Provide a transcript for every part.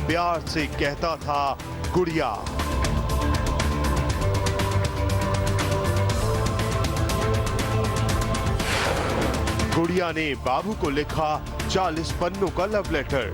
प्यार से कहता था गुड़िया। गुड़िया ने बाबू को लिखा 40 पन्नों का लव लेटर।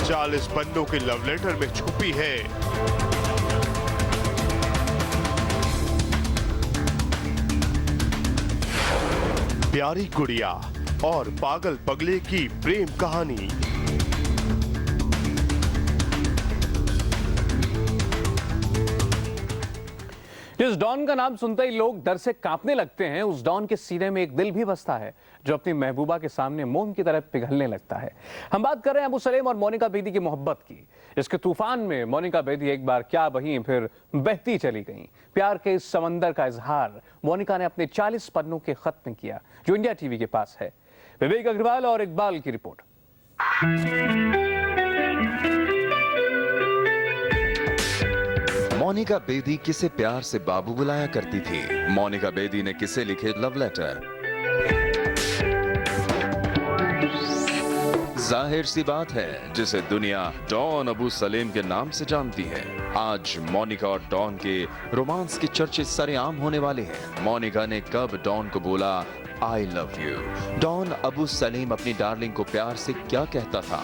चालीस पन्नों के लव लेटर में छुपी है प्यारी गुड़िया और पागल पगले की प्रेम कहानी। जिस डॉन का नाम सुनते ही लोग डर से कांपने लगते हैं, उस डॉन के सीने में एक दिल भी बसता है जो अपनी महबूबा के सामने मोम की तरह पिघलने लगता है। हम बात कर रहे हैं अबू सलेम और मोनिका बेदी की मोहब्बत की। इसके तूफान में मोनिका बेदी एक बार क्या बही, फिर बहती चली गई। प्यार के इस समंदर का इजहार मोनिका ने अपने 40 पन्नों के खत में किया, जो इंडिया टीवी के पास है। विवेक अग्रवाल और इकबाल की रिपोर्ट। मोनिका बेदी किसे प्यार से बाबू बुलाया करती थी? मोनिका बेदी ने किसे लिखे लव लेटर? जाहिर सी बात है, जिसे दुनिया डॉन अबू सलेम के नाम से जानती है। आज मोनिका और डॉन के रोमांस के चर्चे सरेआम होने वाले हैं। मोनिका ने कब डॉन को बोला I love you? Don Abu Salem अपनी डार्लिंग को प्यार से क्या कहता था?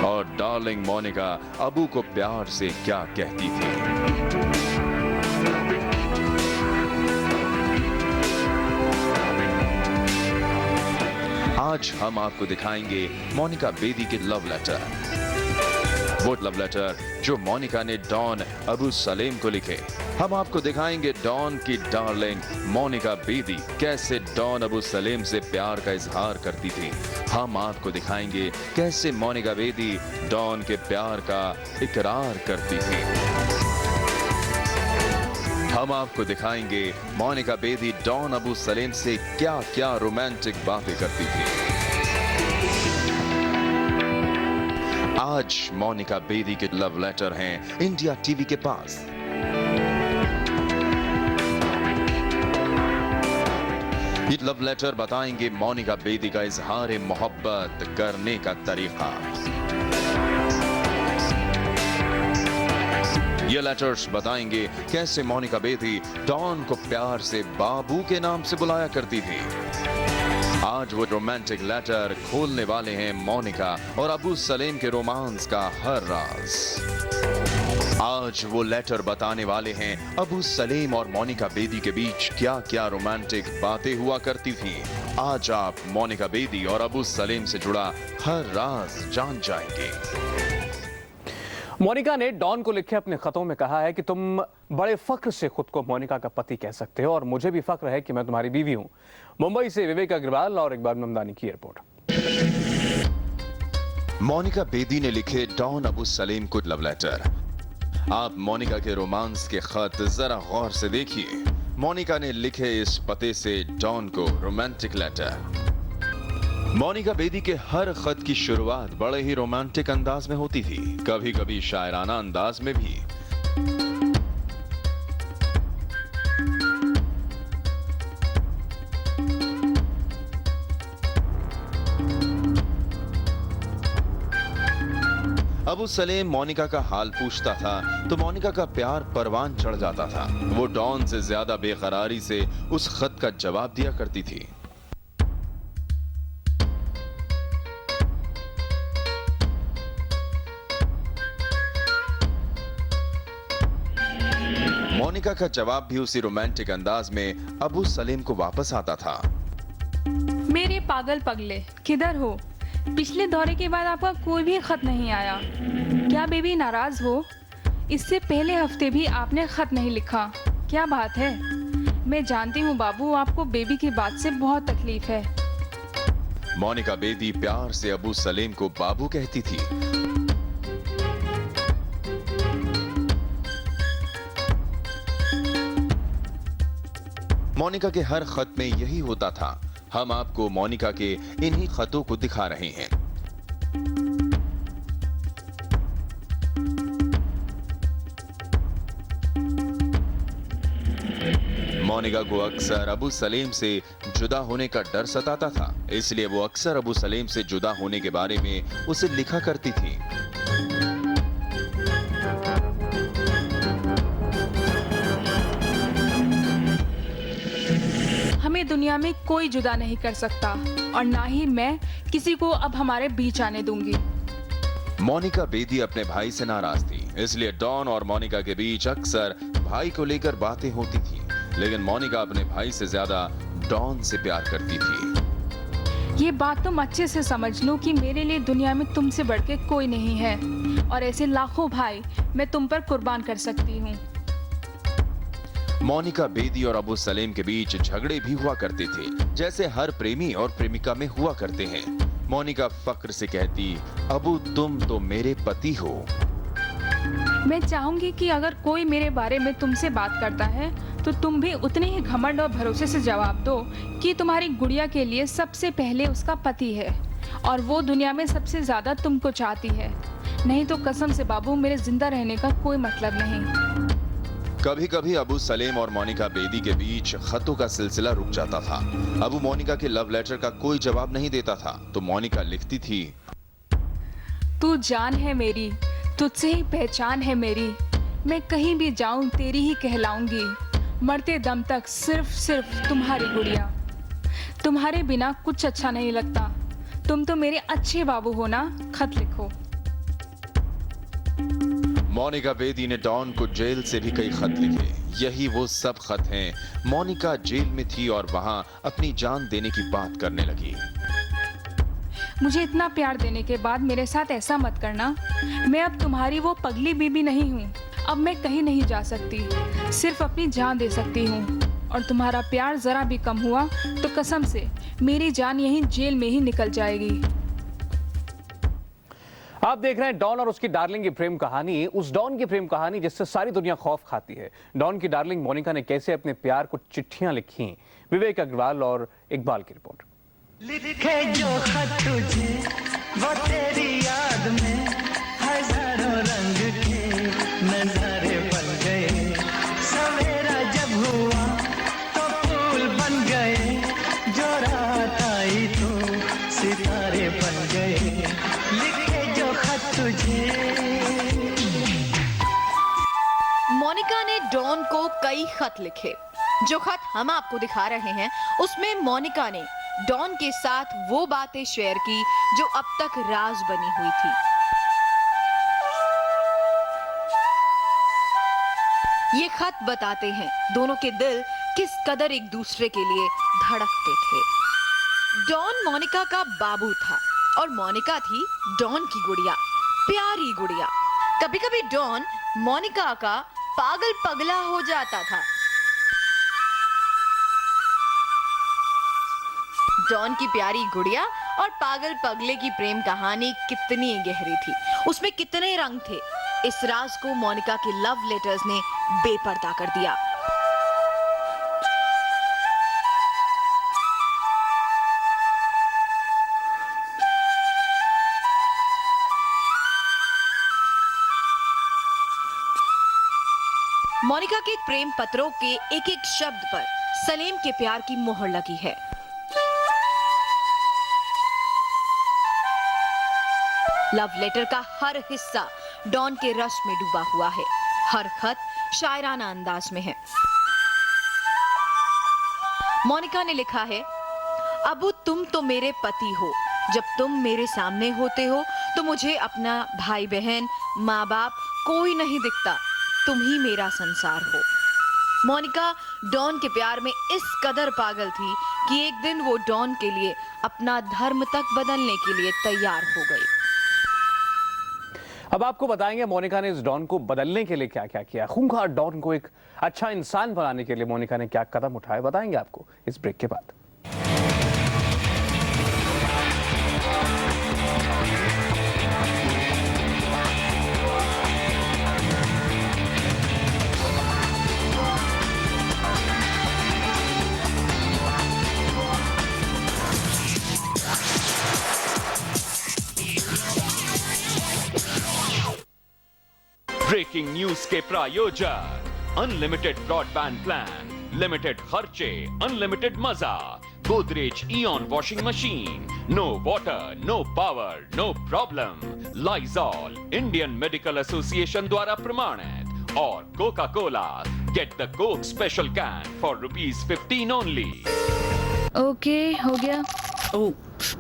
और डार्लिंग मोनिका अबू को प्यार से क्या कहती थी? आज हम आपको दिखाएंगे मोनिका बेदी के लव लेटर। वो लव लेटर जो मोनिका ने डॉन अबू सलेम को लिखे। हम आपको दिखाएंगे डॉन की डार्लिंग मोनिका बेदी कैसे डॉन अबू सलेम से प्यार का इजहार करती थी। हम आपको दिखाएंगे कैसे मोनिका बेदी डॉन के प्यार का इकरार करती थी। हम आपको दिखाएंगे मोनिका बेदी डॉन अबू सलेम से क्या क्या रोमांटिक बातें करती थी। आज मोनिका बेदी के लव लेटर हैं इंडिया टीवी के पास। ये लव लेटर बताएंगे मोनिका बेदी का इजहार मोहब्बत करने का तरीका। ये लेटर्स बताएंगे कैसे मोनिका बेदी डॉन को प्यार से बाबू के नाम से बुलाया करती थी। आज वो रोमांटिक लेटर खोलने वाले हैं मोनिका और अबू सलेम के रोमांस का हर राज। आज वो लेटर बताने वाले हैं अबू सलेम और मोनिका बेदी के बीच क्या क्या रोमांटिक बातें हुआ करती थी। आज आप मोनिका बेदी और अबू सलेम से जुड़ा हर राज जान जाएंगे। मोनिका ने डॉन को लिखे अपने खतों में कहा है कि तुम बड़े फख्र से खुद को मोनिका का पति कह सकते हो और मुझे भी फख्र है कि मैं तुम्हारी बीवी हूं। मुंबई से विवेक अग्रवाल और इकबाल ममदानी की रिपोर्ट। मोनिका बेदी ने लिखे डॉन अबू सलेम को लव लेटर। आप मोनिका के रोमांस के खत जरा गौर से देखिए। मोनिका ने लिखे इस पते से डॉन को रोमांटिक लेटर। मोनिका बेदी के हर खत की शुरुआत बड़े ही रोमांटिक अंदाज में होती थी, कभी कभी शायराना अंदाज में भी। अबू सलेम मोनिका का हाल पूछता था तो मोनिका का प्यार परवान चढ़ जाता था। वो डॉन से ज्यादा बेकरारी से उस खत का जवाब दिया करती थी। मोनिका का जवाब भी उसी रोमांटिक अंदाज में अबू सलेम को वापस आता था। मेरे पागल पगले, किधर हो? पिछले दौरे के बाद आपका कोई भी खत नहीं आया। क्या बेबी नाराज हो? इससे पहले हफ्ते भी आपने खत नहीं लिखा। क्या बात है? मैं जानती हूँ बाबू, आपको बेबी की बात से बहुत तकलीफ है। मोनिका बेदी प्यार से अबू सलेम को बाबू कहती थी। मोनिका के हर खत में यही होता था। हम आपको मोनिका के इन्हीं खतों को दिखा रहे हैं। मोनिका को अक्सर अबू सलेम से जुदा होने का डर सताता था, इसलिए वो अक्सर अबू सलेम से जुदा होने के बारे में उसे लिखा करती थी। हमें दुनिया में कोई जुदा नहीं कर सकता और ना ही मैं किसी को अब हमारे बीच आने दूंगी। मोनिका बेदी अपने भाई से नाराज थी, इसलिए डॉन और मोनिका के बीच अक्सर भाई को लेकर बातें होती थी, लेकिन मोनिका अपने भाई से ज्यादा डॉन से प्यार करती थी। ये बात तुम अच्छे से समझ लो कि मेरे लिए दुनिया में तुमसे बढ़ के कोई नहीं है और ऐसे लाखों भाई मैं तुम पर कुर्बान कर सकती हूँ। मोनिका बेदी और अबू सलेम के बीच झगड़े भी हुआ करते थे, जैसे हर प्रेमी और प्रेमिका में हुआ करते हैं। मोनिका फक्र से कहती, अबू तुम तो मेरे पति हो। मैं चाहूंगी कि अगर कोई मेरे बारे में तुमसे बात करता है तो तुम भी उतने ही घमंड और भरोसे से जवाब दो कि तुम्हारी गुड़िया के लिए सबसे पहले उसका पति है और वो दुनिया में सबसे ज्यादा तुमको चाहती है। नहीं तो कसम से बाबू, मेरे जिंदा रहने का कोई मतलब नहीं। कभी कभी अबू सलेम और मोनिका बेदी के बीच खतों का सिलसिला रुक जाता था। अबू मोनिका के लव लेटर का कोई जवाब नहीं देता था तो मोनिका लिखती थी, तू जान है मेरी, तुझसे ही पहचान है मेरी, मैं कहीं भी जाऊं तेरी ही कहलाऊंगी, मरते दम तक सिर्फ तुम्हारी गुड़िया। तुम्हारे बिना कुछ अच्छा नहीं लगता, तुम तो मेरे अच्छे बाबू हो ना। खत लिखो। मोनिका बेदी ने डॉन को जेल से भी कई खत लिखे। यही वो सब खत हैं। मोनिका जेल में थी और वहां अपनी जान देने की बात करने लगी। मुझे इतना प्यार देने के बाद मेरे साथ ऐसा मत करना। मैं अब तुम्हारी वो पगली बीबी नहीं हूँ। अब मैं कहीं नहीं जा सकती, सिर्फ अपनी जान दे सकती हूँ। और तुम्हारा प्यार जरा भी कम हुआ तो कसम से मेरी जान यहीं जेल में ही निकल जाएगी। आप देख रहे हैं डॉन और उसकी डार्लिंग की प्रेम कहानी, उस डॉन की प्रेम कहानी जिससे सारी दुनिया खौफ खाती है। डॉन की डार्लिंग मोनिका ने कैसे अपने प्यार को चिट्ठियां लिखी। विवेक अग्रवाल और इकबाल की रिपोर्ट। लिखे जो खत तुझे वो तेरी याद में हजारों रंग के नजारे बन गए। सवेरा जब हुआ तो फूल बन गए, जो रात आई तो सितारे बन गए। लिखे जो खत तुझे। मोनिका ने डॉन को कई खत लिखे। जो खत हम आपको दिखा रहे हैं उसमें मोनिका ने डॉन के साथ वो बातें शेयर की जो अब तक राज बनी हुई थी। ये खत बताते हैं दोनों के दिल किस कदर एक दूसरे के लिए धड़कते थे। डॉन मोनिका का बाबू था और मोनिका थी डॉन की गुड़िया, प्यारी गुड़िया। कभी कभी डॉन मोनिका का पागल पगला हो जाता था। डॉन की प्यारी गुड़िया और पागल पगले की प्रेम कहानी कितनी गहरी थी, उसमें कितने रंग थे। इस राज को मोनिका के लव लेटर्स ने बेपर्दा कर दिया। मोनिका के प्रेम पत्रों के एक एक शब्द पर सलीम के प्यार की मोहर लगी है। लव लेटर का हर हिस्सा डॉन के रस में डूबा हुआ है। हर खत शायराना अंदाज में है। मोनिका ने लिखा है, अबू तुम तो मेरे पति हो। जब तुम मेरे सामने होते हो तो मुझे अपना भाई बहन माँ बाप कोई नहीं दिखता, तुम ही मेरा संसार हो। मोनिका डॉन के प्यार में इस कदर पागल थी कि एक दिन वो डॉन के लिए अपना धर्म तक बदलने के लिए तैयार हो गई। अब आपको बताएंगे मोनिका ने इस डॉन को बदलने के लिए क्या क्या किया। खूंखार डॉन को एक अच्छा इंसान बनाने के लिए मोनिका ने क्या कदम उठाए, बताएंगे आपको इस ब्रेक के बाद। ब्रेकिंग न्यूज के प्रायोजक अनलिमिटेड ब्रॉडबैंड प्लान लिमिटेड खर्चे, अनलिमिटेड मजा। Godrej eon washing machine, no water, no power, no problem. Lysol Indian Medical Association द्वारा प्रमाणित। और Coca Cola, get the Coke special can for ₹15 only. Okay, हो गया। ओह,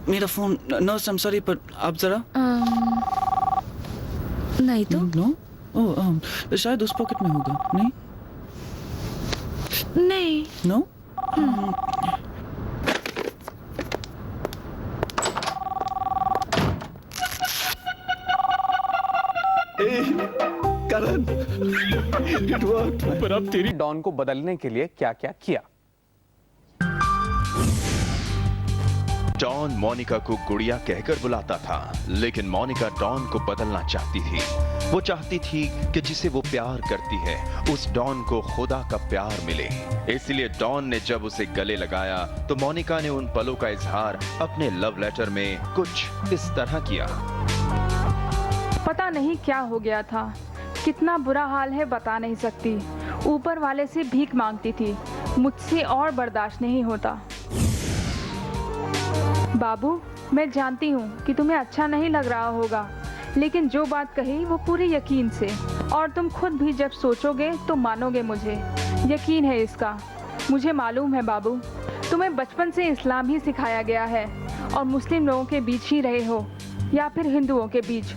मेरा phone. Nurse, I am sorry, पर आप जरा। नहीं तो नो। ओह, शायद उस पॉकेट में होगा। नहीं? नहीं। नो? Karan, it worked. पर अब तेरी डॉन को बदलने के लिए क्या क्या किया? डॉन मोनिका को गुड़िया कहकर बुलाता था, लेकिन मोनिका डॉन को बदलना चाहती थी। वो चाहती थी कि जिसे वो प्यार करती है उस डॉन को खुदा का प्यार मिले। इसलिए डॉन ने जब उसे गले लगाया तो मोनिका ने उन पलों का इजहार अपने लव लेटर में कुछ इस तरह किया। पता नहीं क्या हो गया था, कितना बुरा हाल है बता नहीं सकती। ऊपर वाले से भीख मांगती थी, मुझसे और बर्दाश्त नहीं होता। बाबू, मैं जानती हूँ कि तुम्हें अच्छा नहीं लग रहा होगा, लेकिन जो बात कही वो पूरे यकीन से, और तुम खुद भी जब सोचोगे तो मानोगे। मुझे यकीन है इसका। मुझे मालूम है बाबू, तुम्हें बचपन से इस्लाम ही सिखाया गया है और मुस्लिम लोगों के बीच ही रहे हो या फिर हिंदुओं के बीच।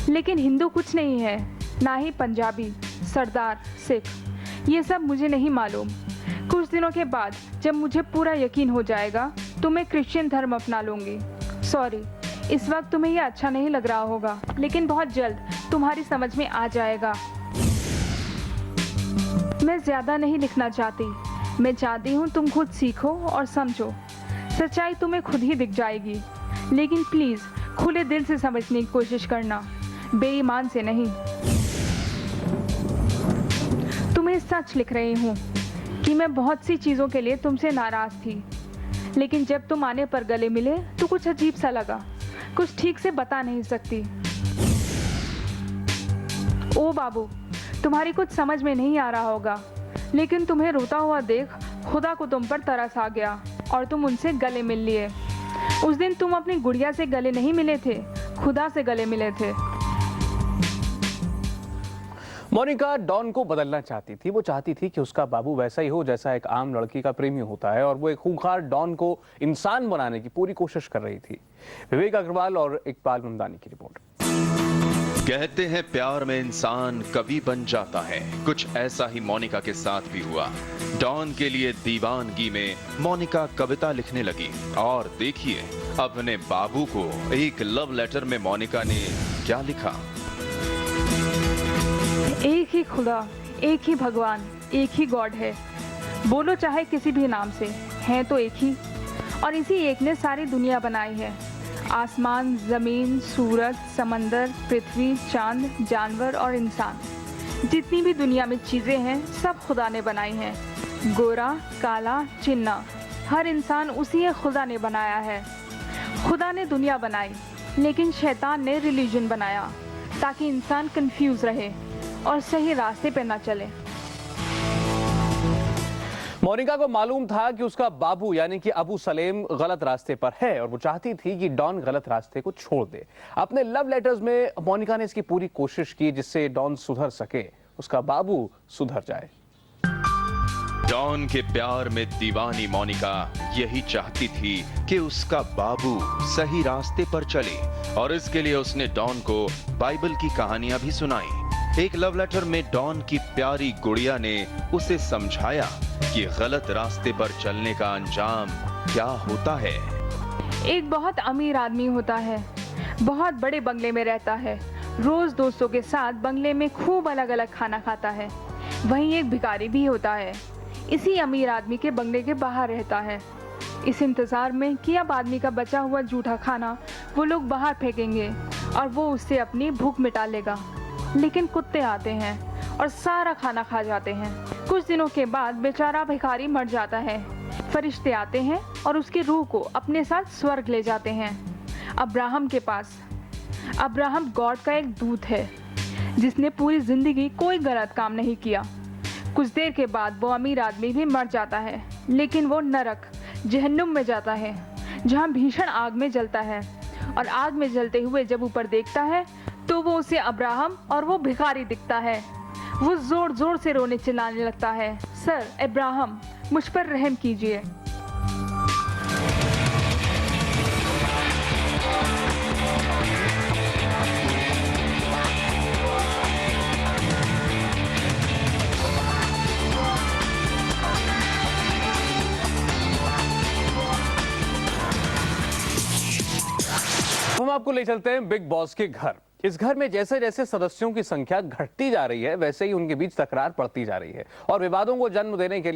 लेकिन हिंदू कुछ नहीं है, ना ही पंजाबी, सरदार, सिख, ये सब मुझे नहीं मालूम। कुछ दिनों के बाद जब मुझे पूरा यकीन हो जाएगा तो मैं क्रिश्चियन धर्म अपना लूँगी। सॉरी, इस वक्त तुम्हें ये अच्छा नहीं लग रहा होगा, लेकिन बहुत जल्द तुम्हारी समझ में आ जाएगा। मैं ज़्यादा नहीं लिखना चाहती, मैं चाहती हूँ तुम खुद सीखो और समझो। सच्चाई तुम्हें खुद ही दिख जाएगी, लेकिन प्लीज़ खुले दिल से समझने की कोशिश करना, बेईमान से नहीं। तुम्हें सच लिख रही हूँ कि मैं बहुत सी चीज़ों के लिए तुमसे नाराज़ थी, लेकिन जब तुम आने पर गले मिले तो कुछ अजीब सा लगा, कुछ ठीक से बता नहीं सकती। ओ बाबू, तुम्हारी कुछ समझ में नहीं आ रहा होगा, लेकिन तुम्हें रोता हुआ देख खुदा को तुम पर तरस आ गया और तुम उनसे गले मिल लिए। उस दिन तुम अपनी गुड़िया से गले नहीं मिले थे, खुदा से गले मिले थे। मोनिका डॉन को बदलना चाहती थी। वो चाहती थी कि उसका बाबू वैसा ही हो जैसा एक आम लड़की का प्रेमी होता है, और वो एक खूंखार डॉन को इंसान बनाने की पूरी कोशिश कर रही थी। विवेक अग्रवाल और इकबाल ममदानी की रिपोर्ट। कहते हैं प्यार में इंसान कवि बन जाता है। कुछ ऐसा ही मोनिका के साथ भी हुआ। डॉन के लिए दीवानगी में मोनिका कविता लिखने लगी, और देखिए अपने बाबू को एक लव लेटर में मोनिका ने क्या लिखा। एक ही खुदा, एक ही भगवान, एक ही गॉड है। बोलो चाहे किसी भी नाम से, है तो एक ही, और इसी एक ने सारी दुनिया बनाई है। आसमान, ज़मीन, सूरज, समंदर, पृथ्वी, चांद, जानवर और इंसान, जितनी भी दुनिया में चीज़ें हैं सब खुदा ने बनाई हैं। गोरा, काला, चिन्ना, हर इंसान उसी खुदा ने बनाया है। खुदा ने दुनिया बनाई, लेकिन शैतान ने रिलीजन बनाया ताकि इंसान कंफ्यूज रहे और सही रास्ते पे ना चले। मोनिका को मालूम था कि उसका बाबू यानी कि अबू सलेम गलत रास्ते पर है, और वो चाहती थी कि डॉन गलत रास्ते को छोड़ दे। अपने लव लेटर्स में मोनिका ने इसकी पूरी कोशिश की जिससे डॉन सुधर सके, उसका बाबू सुधर जाए। डॉन के प्यार में दीवानी मोनिका यही चाहती थी कि उसका बाबू सही रास्ते पर चले, और इसके लिए उसने डॉन को बाइबल की कहानियां भी सुनाई। एक लव लेटर में डॉन की प्यारी गुड़िया ने उसे समझाया कि गलत रास्ते पर चलने का अंजाम क्या होता है। एक बहुत अमीर आदमी होता है, बहुत बड़े बंगले में रहता है, रोज दोस्तों के साथ बंगले में खूब अलग अलग खाना खाता है। वहीं एक भिखारी भी होता है, इसी अमीर आदमी के बंगले के बाहर रहता है, इस इंतजार में कि अब आदमी का बचा हुआ जूठा खाना वो लोग बाहर फेंकेंगे और वो उससे अपनी भूख मिटा लेगा। लेकिन कुत्ते आते हैं और सारा खाना खा जाते हैं। कुछ दिनों के बाद बेचारा भिखारी मर जाता है। फरिश्ते आते हैं और उसकी रूह को अपने साथ स्वर्ग ले जाते हैं अब्राहम के पास। अब्राहम गॉड का एक दूत है जिसने पूरी जिंदगी कोई गलत काम नहीं किया, कुछ देर के बाद वो अमीर आदमी भी मर जाता है, लेकिन वो नरक जहन्नुम में जाता है, जहाँ भीषण आग में जलता है। और आग में जलते हुए जब ऊपर देखता है तो वो उसे अब्राहम और वो भिखारी दिखता है। वो जोर जोर से रोने चिल्लाने लगता है, सर अब्राहम, मुझ पर रहम कीजिए। हम आपको ले चलते हैं बिग बॉस के घर। इस घर में जैसे जैसे सदस्यों की संख्या घटती जा रही है, वैसे ही उनके बीच तकरार बढ़ती जा रही है और विवादों को जन्म देने के लिए